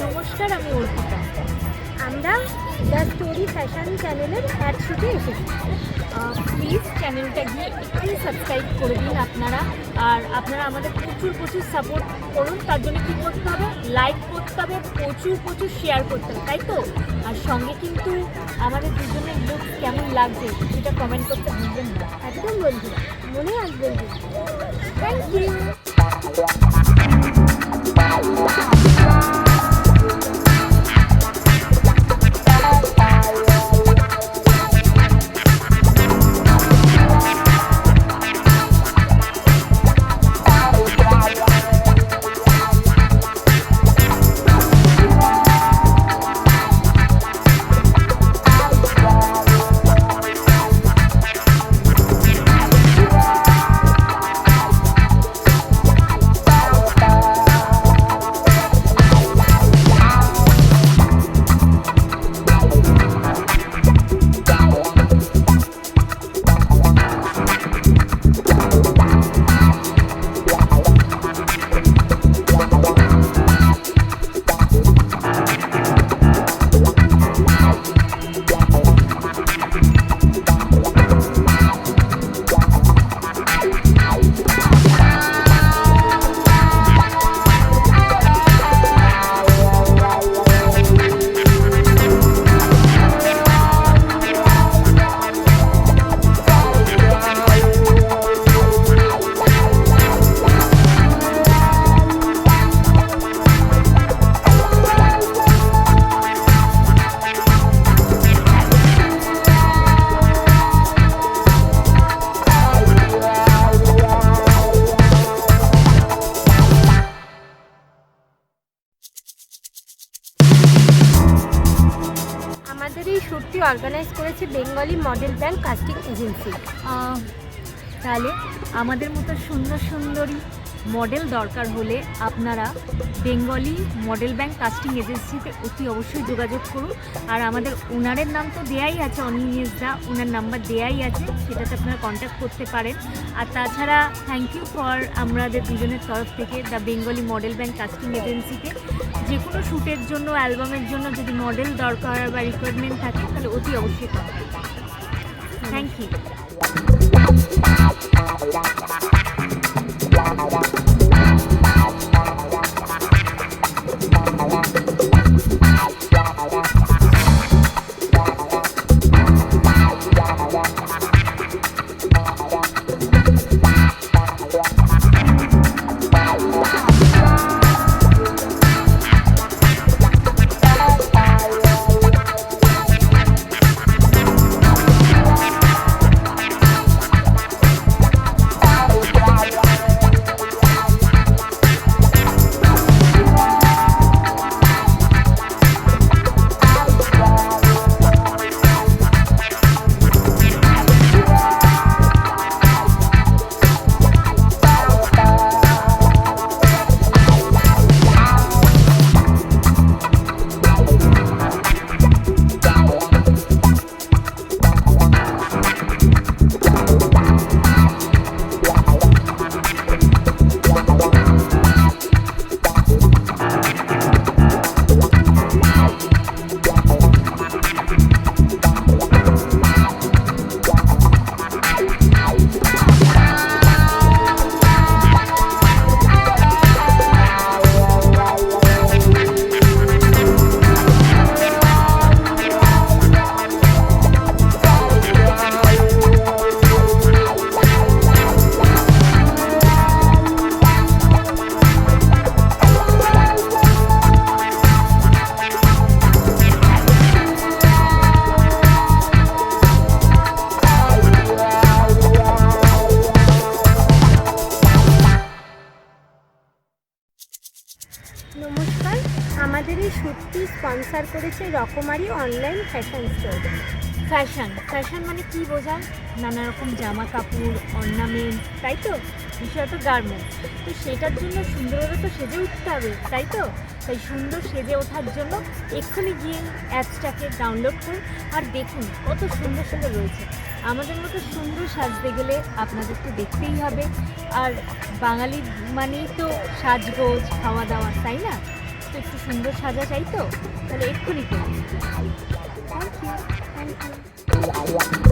নমস্কার, আমি অর্পিতা। আমরা দ্য স্টোরি ফ্যাশন চ্যানেলের অ্যাড শুটে এসেছি। প্লিজ চ্যানেলটা গিয়ে একটু সাবস্ক্রাইব করে দিন আপনারা। আর আপনারা আমাদের প্রচুর সাপোর্ট করুন। তার জন্য কী করতে হবে? লাইক করতে হবে, প্রচুর শেয়ার করতে হবে, তাই তো? আর সঙ্গে কিন্তু আমাদের দুজনের লুক কেমন লাগছে সেটা কমেন্ট করতে ভুলবেন না। একদম বন্ধুরা, মনে রাখবেন। Thank you. আমাদের এই শ্যুটটি অর্গানাইজ করেছে Bengali model bank casting agency. তাহলে আমাদের মতো সুন্দরী মডেল দরকার হলে আপনারা বেঙ্গলি মডেল ব্যাংক কাস্টিং এজেন্সিতে অতি অবশ্যই যোগাযোগ করুন। আর আমাদের ওনারের নাম তো দেয়াই আছে, অনিমেষ দা, ওনার নাম্বার দেয়াই আছে, সেটাতে আপনারা কন্ট্যাক্ট করতে পারেন। আর তাছাড়া থ্যাংক ইউ ফর আমাদের দুজনের তরফ থেকে the Bengali model bank casting এজেন্সিকে যে কোনো শ্যুটের জন্য, অ্যালবামের জন্য যদি মডেল দরকার বা রিকোয়ারমেন্ট থাকে তাহলে অতি অবশ্যই কন্ট্যাক্ট করুন। Thank you. নমস্কার, আমাদের এই শ্যুটটি স্পন্সর করেছে রকমারি অনলাইন ফ্যাশন স্টোর। ফ্যাশন মানে কি বোঝায়? নানা রকম জামা কাপড়, অর্নামেন্ট, তাই তো? বিশেষত গার্মেন্টস। তো সেটার জন্য সুন্দরভাবে তো সেজে উঠতে হবে, তাই তো? তাই সুন্দর সেজে ওঠার জন্য এক্ষুনি গিয়ে অ্যাপসটাকে ডাউনলোড করুন আর দেখুন কত সুন্দর সুন্দর রয়েছে। আমাদের মতো সুন্দর সাজতে গেলে আপনাদের তো দেখতেই হবে, আর বাঙালি মানেই তো সাজগোজ, খাওয়া দাওয়া, তাই না? তো একটু সুন্দর সাজা চাই, তো তাহলে এক্ষুনি করুন। Thank you.